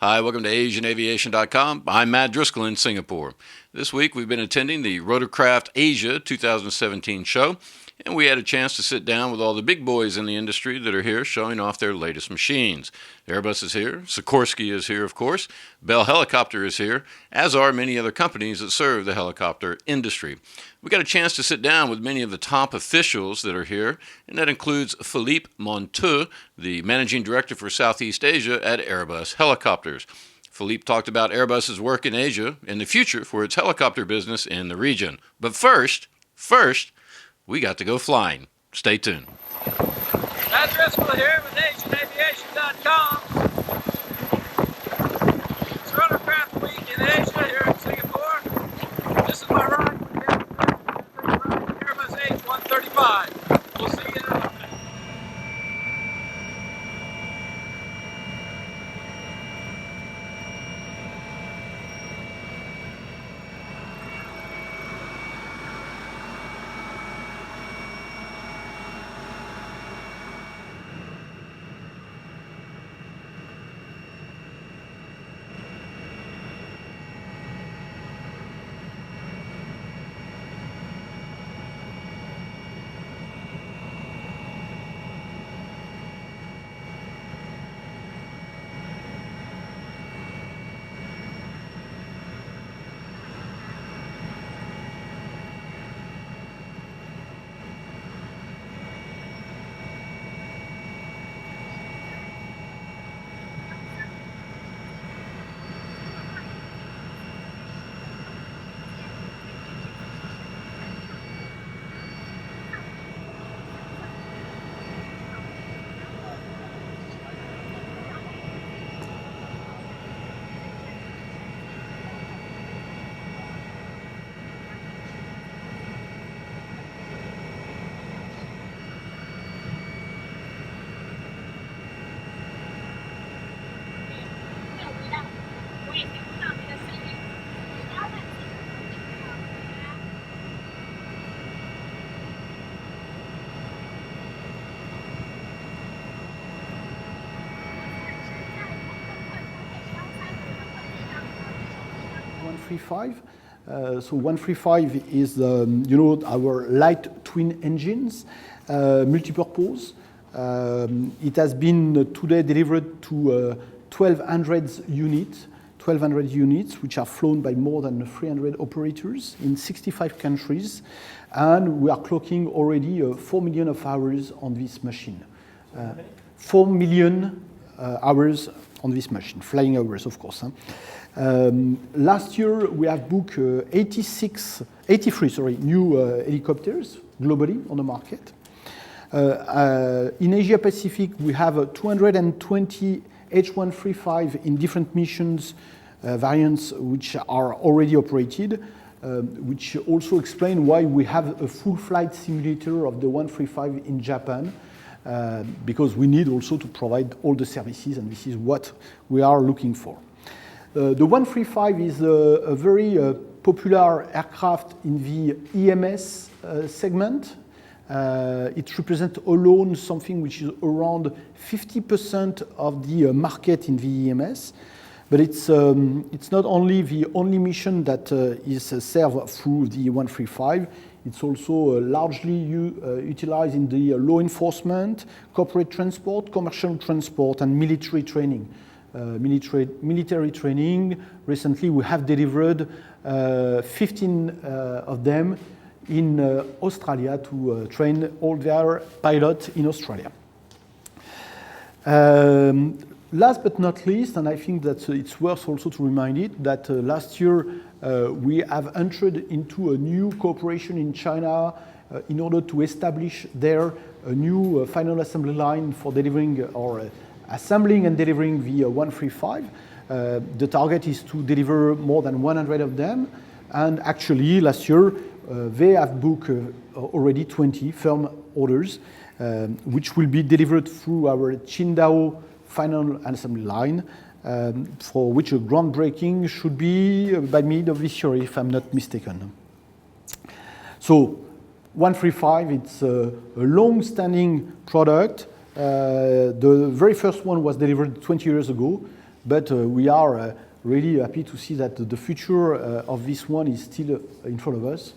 Hi, welcome to AsianAviation.com. I'm Matt Driskill in Singapore. This week we've been attending the Rotorcraft Asia 2017 show, and we had a chance to sit down with all the big boys in the industry that are here showing off their latest machines. Airbus is here, Sikorsky is here, of course, Bell Helicopter is here, as are many other companies that serve the helicopter industry. We got a chance to sit down with many of the top officials that are here, and that includes Philippe Monteux, the managing director for Southeast Asia at Airbus Helicopters. Philippe talked about Airbus's work in Asia and the future for its helicopter business in the region. But first, we got to go flying. Stay tuned. Matt Driskill here with AsianAviation.com. It's Rotorcraft Week in Asia here in Singapore. This is my ride with Airbus H135. We'll see you in a minute. So 135 is, our light twin engines, multi-purpose. It has been today delivered to 1,200 units, which are flown by more than 300 operators in 65 countries. And we are clocking already 4 million of hours on this machine. 4 million hours on this machine, flying hours, of course. Last year, we have booked 83 new helicopters globally on the market. In Asia Pacific, we have 220 H135 in different missions variants which are already operated, which also explain why we have a full flight simulator of the 135 in Japan, because we need also to provide all the services, and this is what we are looking for. The 135 is a very popular aircraft in the EMS segment. It represents alone something which is around 50% of the market in the EMS. But it's not only the only mission that is served through the 135. It's also largely utilized in the law enforcement, corporate transport, commercial transport, and military training. Military training. Recently, we have delivered 15 of them in Australia to train all their pilots in Australia. Last but not least, and I think that it's worth also to remind it, that last year we have entered into a new cooperation in China in order to establish there a new final assembly line for delivering or assembling and delivering the 135. The target is to deliver more than 100 of them, and actually last year they have booked already 20 firm orders, which will be delivered through our Qingdao final assembly line, for which a groundbreaking should be by mid of this year, if I'm not mistaken. So 135, it's a long-standing product. The very first one was delivered 20 years ago. but we are really happy to see that the future of this one is still in front of us.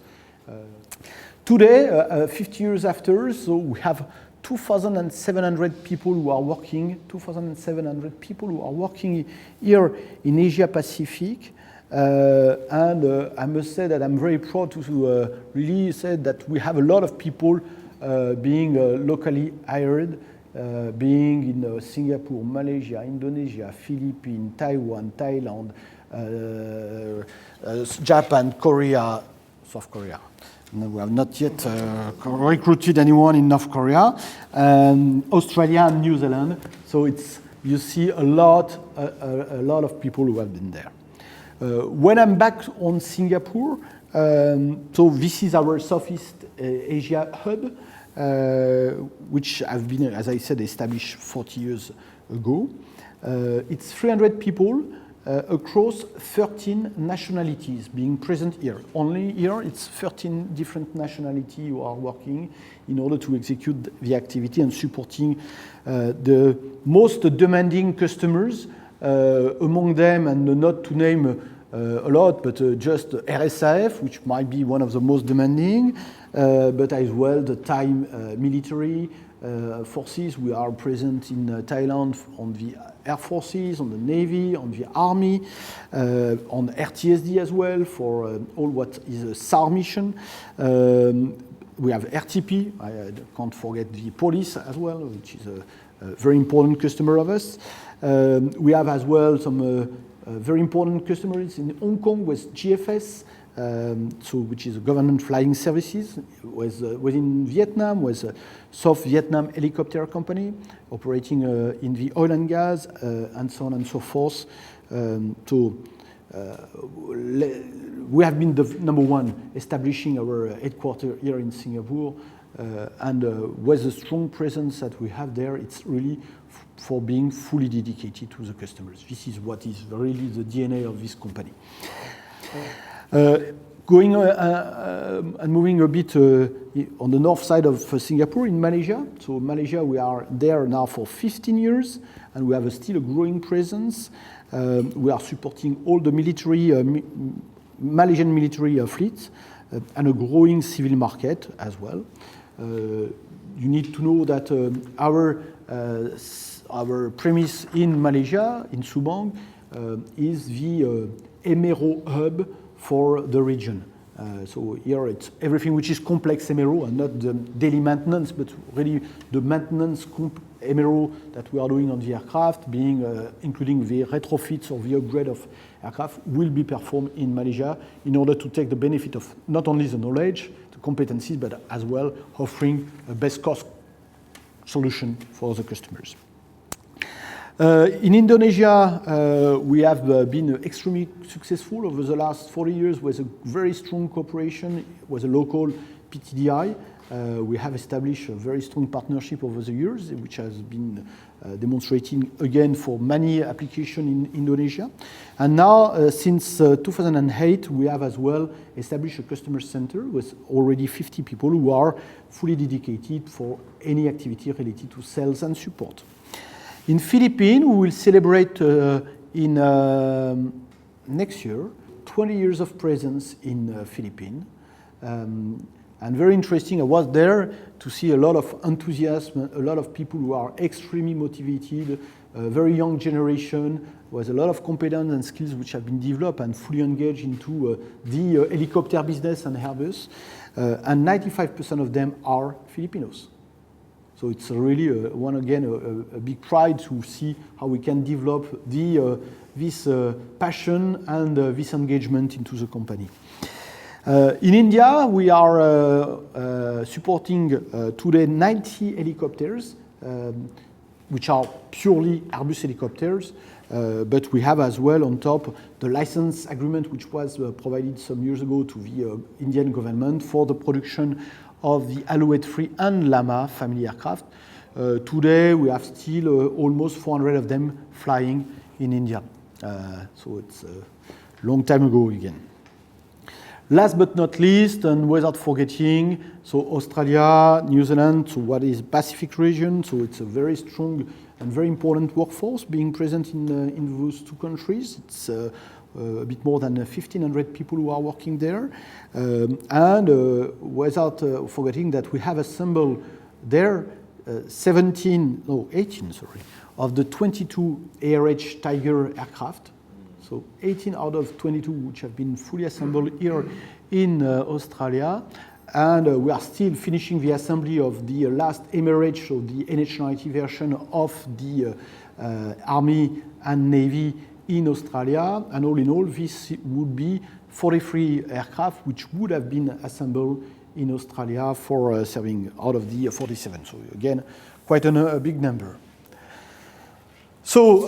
Today, 50 years after, so we have 2,700 people who are working, 2,700 people who are working here in Asia Pacific. And I must say that I'm very proud to really say that we have a lot of people being locally hired, being in Singapore, Malaysia, Indonesia, Philippines, Taiwan, Thailand, Japan, Korea, South Korea. No, we have not yet recruited anyone in North Korea, Australia and New Zealand. So you see a lot of people who have been there. When I'm back on Singapore, so this is our Southeast Asia hub, which have been, as I said, established 40 years ago. It's 300 people across 13 nationalities being present here. Only here, it's 13 different nationalities who are working in order to execute the activity and supporting the most demanding customers. Among them, and not to name a lot, but just RSAF, which might be one of the most demanding, but as well the Thai military forces. We are present in Thailand on the Air Forces, on the Navy, on the Army, on RTSD as well for all what is a SAR mission. We have RTP, I can't forget the police as well, which is a very important customer of us. We have as well some very important customers in Hong Kong with GFS, which is government flying services. Within Vietnam was South Vietnam Helicopter Company operating in the oil and gas and so on and so forth. We have been the number one establishing our headquarters here in Singapore, and with the strong presence that we have there, it's really for being fully dedicated to the customers. This is what is really the DNA of this company. Going and moving a bit on the north side of Singapore in Malaysia. So Malaysia, we are there now for 15 years, and we have still a growing presence. We are supporting all the military, Malaysian military fleets, and a growing civil market as well. You need to know that our premise in Malaysia, in Subang, is the MRO hub for the region. So here it's everything which is complex MRO and not the daily maintenance, but really the maintenance MRO that we are doing on the aircraft, being including the retrofits or the upgrade of aircraft, will be performed in Malaysia in order to take the benefit of not only the knowledge, the competencies, but as well offering a best cost solution for the customers. In Indonesia, we have been extremely successful over the last 40 years with a very strong cooperation with a local PTDI. We have established a very strong partnership over the years, which has been demonstrating again for many applications in Indonesia. And now, since 2008, we have as well established a customer center with already 50 people who are fully dedicated for any activity related to sales and support. In Philippines, we will celebrate in next year 20 years of presence in Philippines. And very interesting, I was there to see a lot of enthusiasm, a lot of people who are extremely motivated, a very young generation, with a lot of competence and skills which have been developed and fully engaged into the helicopter business and Airbus. And 95% of them are Filipinos. So it's really, a big pride to see how we can develop this passion and this engagement into the company. In India, we are supporting today 90 helicopters, which are purely Airbus helicopters, but we have as well on top the license agreement which was provided some years ago to the Indian government for the production of the Alouette 3 and Lama family aircraft. Today, we have still almost 400 of them flying in India. So it's a long time ago again. Last but not least, and without forgetting, so Australia, New Zealand, so what is Pacific region, so it's a very strong and very important workforce being present in those two countries. It's a bit more than 1,500 people who are working there. Without forgetting that we have assembled there 18 of the 22 ARH Tiger aircraft. So 18 out of 22 which have been fully assembled here in Australia. And we are still finishing the assembly of the last MRH, so the NH90 version of the Army and Navy in Australia. And all in all, this would be 43 aircraft which would have been assembled in Australia for serving out of the 47. So again, quite a big number. So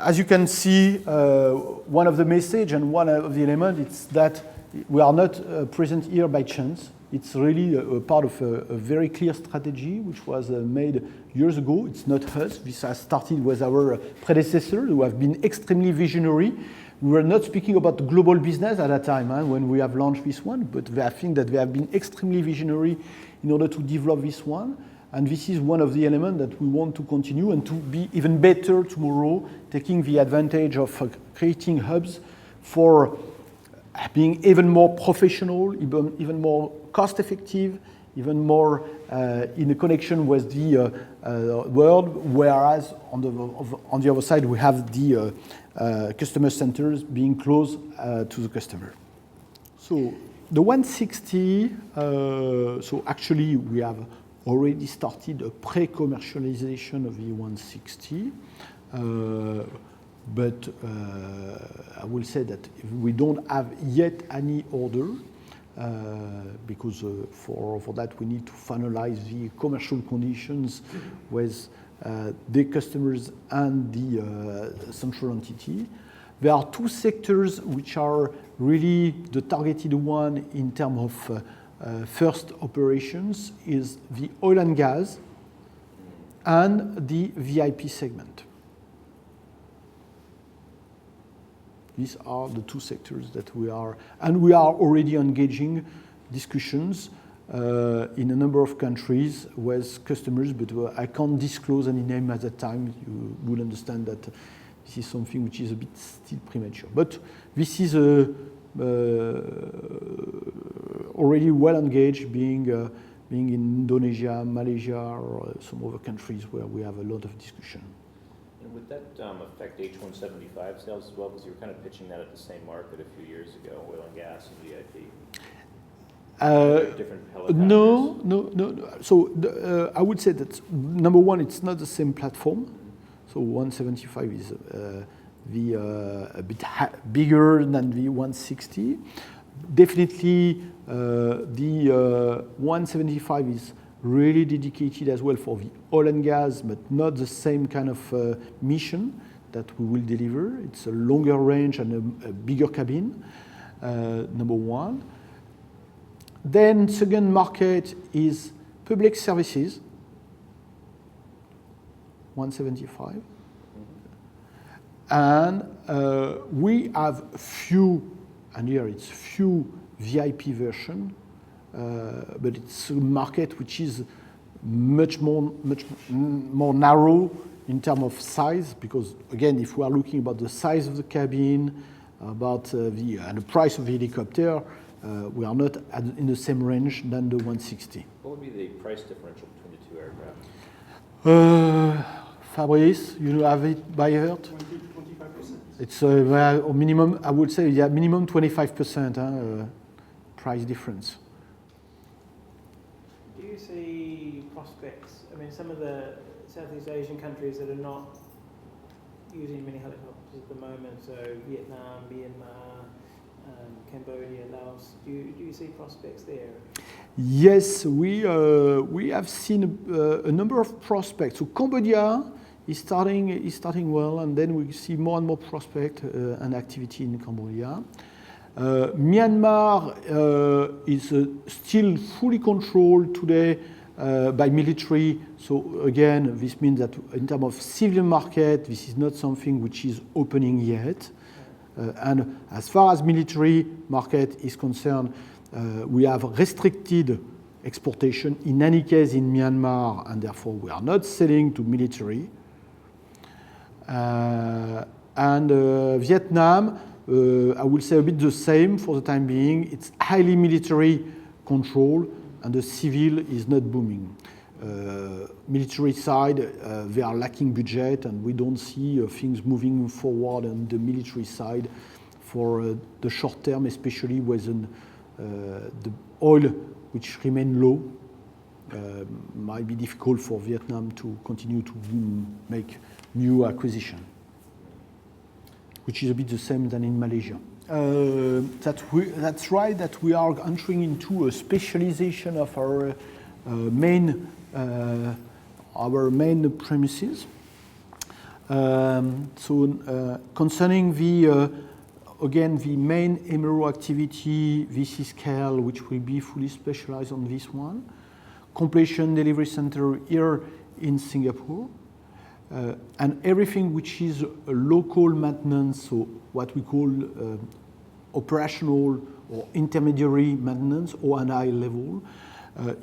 as you can see, one of the message and one of the elements is that we are not present here by chance. It's really a part of a very clear strategy which was made years ago. It's not us. This has started with our predecessors who have been extremely visionary. We were not speaking about global business at that time when we have launched this one, but I think that they have been extremely visionary in order to develop this one. And this is one of the elements that we want to continue and to be even better tomorrow, taking the advantage of creating hubs for being even more professional, even more cost-effective, even more in a connection with the world, whereas on the other side we have the customer centers being close to the customer. So the 160, so actually we have already started a pre-commercialization of the 160. But I will say that we don't have yet any order because for that we need to finalize the commercial conditions with the customers and the central entity. There are two sectors which are really the targeted one in terms of first operations is the oil and gas and the VIP segment. These are the two sectors that we are already engaging discussions in a number of countries with customers, but I can't disclose any name at that time. You will understand that this is something which is a bit still premature. But this is already well engaged, being in Indonesia, Malaysia, or some other countries where we have a lot of discussion. And would that affect H175 sales as well? Because you were kind of pitching that at the same market a few years ago, oil and gas and VIP. Different helicopters? No. So I would say that number one, it's not the same platform. So 175 is a bit bigger than the 160. Definitely, the 175 is really dedicated as well for the oil and gas, but not the same kind of mission that we will deliver. It's a longer range and a bigger cabin, number one. Then second market is public services, 175. And we have few, and here it's few VIP version, but it's a market which is much more narrow in terms of size, because again, if we are looking about the size of the cabin, about the price of the helicopter, we are not in the same range than the 160. What would be the price differential between the two aircraft? Fabrice, you have it by heart? 25%. It's a minimum, I would say, minimum 25% price difference. Do you see prospects? I mean, some of the Southeast Asian countries that are not using many helicopters at the moment, so Vietnam, Myanmar, Cambodia, Laos. Do you see prospects there? Yes, we have seen a number of prospects. So Cambodia is starting well, and then we see more and more prospect and activity in Cambodia. Myanmar is still fully controlled today by military. So again, this means that in terms of civilian market, this is not something which is opening yet. And as far as military market is concerned, we have restricted exportation in any case in Myanmar, and therefore we are not selling to military. And Vietnam, I will say a bit the same for the time being. It's highly military control, and the civil is not booming. Military side, they are lacking budget, and we don't see things moving forward on the military side for the short term, especially when the oil, which remain low, might be difficult for Vietnam to continue to make new acquisition, which is a bit the same than in Malaysia. That's right, that we are entering into a specialization of our main premises. Concerning again, the main MRO activity, this is Driskill, which will be fully specialized on this one. Completion delivery center here in Singapore. And everything which is local maintenance, so what we call operational or intermediary maintenance, or an high level,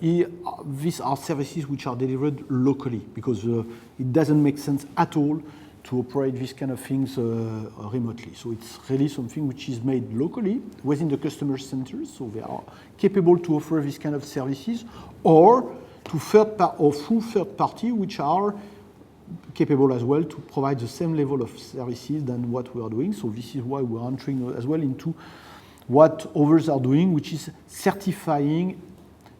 these are services which are delivered locally, because it doesn't make sense at all to operate these kind of things remotely. So it's really something which is made locally within the customer centers, so they are capable to offer this kind of services, or to through third party, which are capable as well to provide the same level of services than what we are doing. So this is why we are entering as well into what others are doing, which is certifying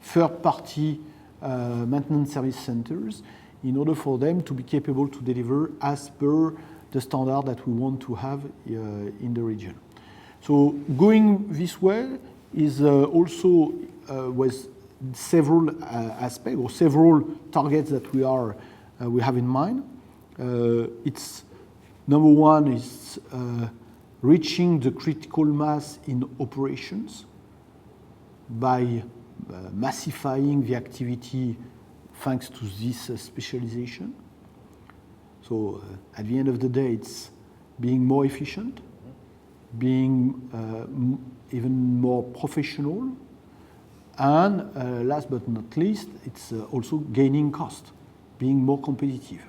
third-party maintenance service centers in order for them to be capable to deliver as per the standard that we want to have in the region. So going this way is also with several aspects or several targets that we have in mind. It's number one is reaching the critical mass in operations by massifying the activity thanks to this specialization. So at the end of the day, it's being more efficient, being even more professional, and last but not least, it's also gaining cost, being more competitive.